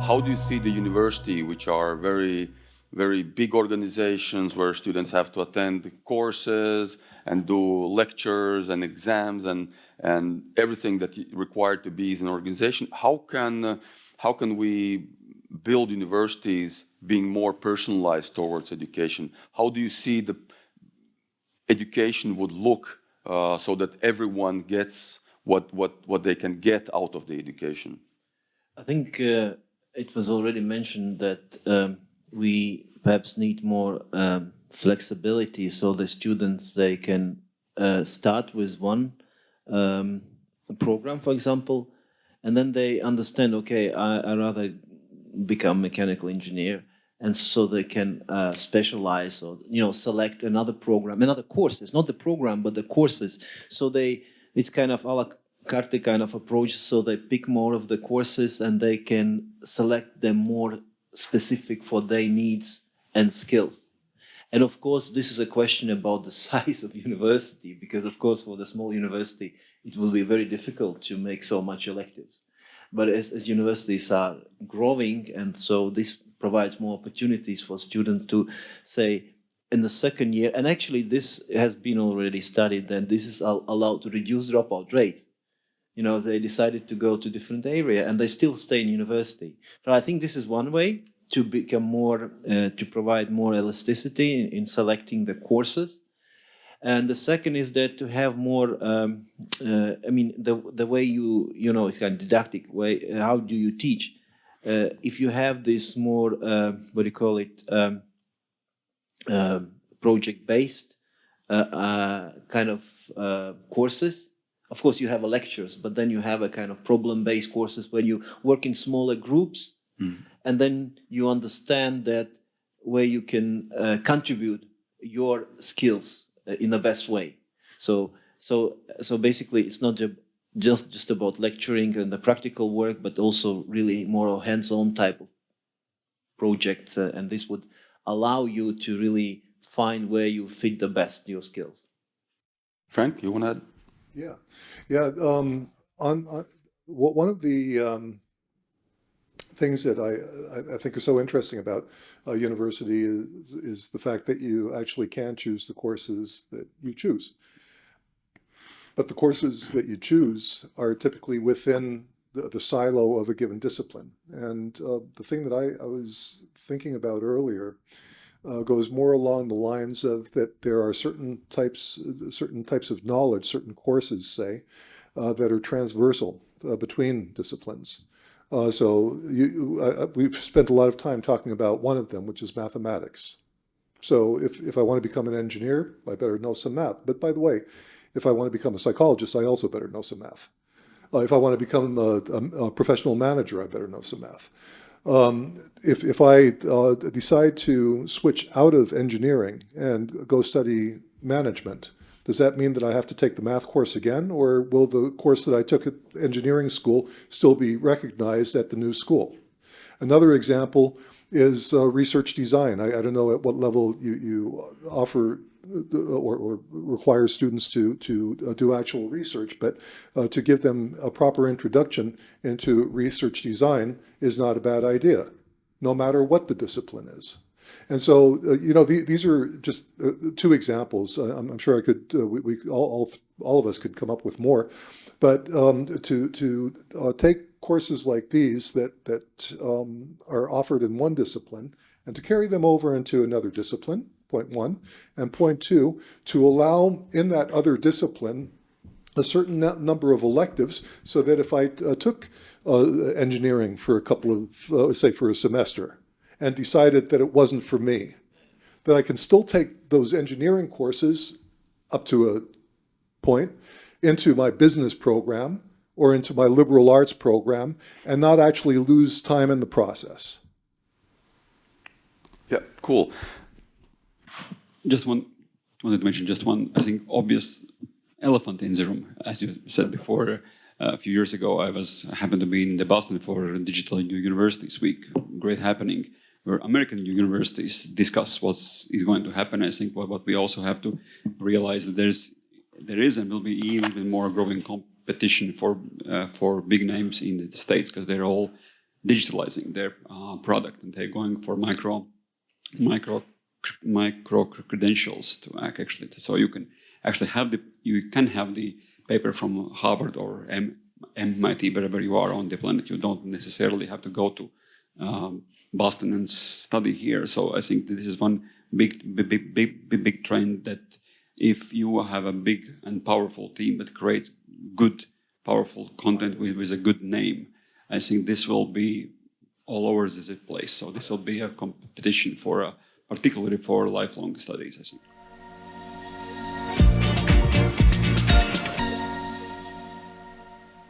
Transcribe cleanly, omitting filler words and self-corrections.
how do you see the university, which are very, very big organizations where students have to attend courses and do lectures and exams and everything that required to be in an organization? How can we build universities being more personalized towards education? How do you see the education would look so that everyone gets what they can get out of the education? I think it was already mentioned that we perhaps need more flexibility so the students, they can start with one program, for example, and then they understand, okay, I rather become mechanical engineer, and so they can specialize or select another program, another courses, not the program but the courses. So it's kind of a la carte kind of approach. So they pick more of the courses and they can select them more specific for their needs and skills. And of course, this is a question about the size of university, because of course for the small university it will be very difficult to make so much electives. But as universities are growing, and so this provides more opportunities for students to say in the second year, and actually this has been already studied, that this is allowed to reduce dropout rates. They decided to go to different area and they still stay in university. So I think this is one way to become more, to provide more elasticity in selecting the courses. And the second is that to have more, the way it's kind of didactic way, how do you teach? If you have this more, project-based kind of courses, of course you have lectures, but then you have a kind of problem-based courses where you work in smaller groups, and then you understand that where you can contribute your skills in the best way. So basically, it's not just about lecturing and the practical work, but also really more hands-on type of projects, and this would allow you to really find where you fit the best your skills. Frank, you want to add? Yeah. One of the things that I think are so interesting about university is the fact that you actually can choose the courses that you choose. But the courses that you choose are typically within the silo of a given discipline. And the thing that I was thinking about earlier goes more along the lines of that there are certain types of knowledge, certain courses, say, that are transversal between disciplines. So we've spent a lot of time talking about one of them, which is mathematics. So if I want to become an engineer, I better know some math. But by the way, if I want to become a psychologist, I also better know some math. If I want to become a professional manager, I better know some math. If I decide to switch out of engineering and go study management, does that mean that I have to take the math course again, or will the course that I took at engineering school still be recognized at the new school? Another example is research design. I don't know at what level you offer or require students to do actual research, but to give them a proper introduction into research design is not a bad idea, no matter what the discipline is. And so, these are just two examples. I'm sure I could, all of us could come up with more, but to take courses like these that are offered in one discipline and to carry them over into another discipline, point one, and point two, to allow in that other discipline a certain number of electives, so that if I took engineering for a couple of, say for a semester, and decided that it wasn't for me, then I can still take those engineering courses up to a point into my business program or into my liberal arts program and not actually lose time in the process. Yeah, cool. Wanted to mention just one, I think, obvious elephant in the room. As you said before, a few years ago, I happened to be in Boston for Digital Universities Week, great happening, where American universities discuss what is going to happen. I think what we also have to realize that there is and will be even more growing competition for big names in the States, because they're all digitalizing their product, and they're going for micro credentials to actually, so you can actually have the paper from Harvard or MIT, wherever you are on the planet. You don't necessarily have to go to Boston and study here. So I think this is one big trend, that if you have a big and powerful team that creates good, powerful content with a good name, I think this will be all over this place. So this will be a competition for, particularly for lifelong studies, I think.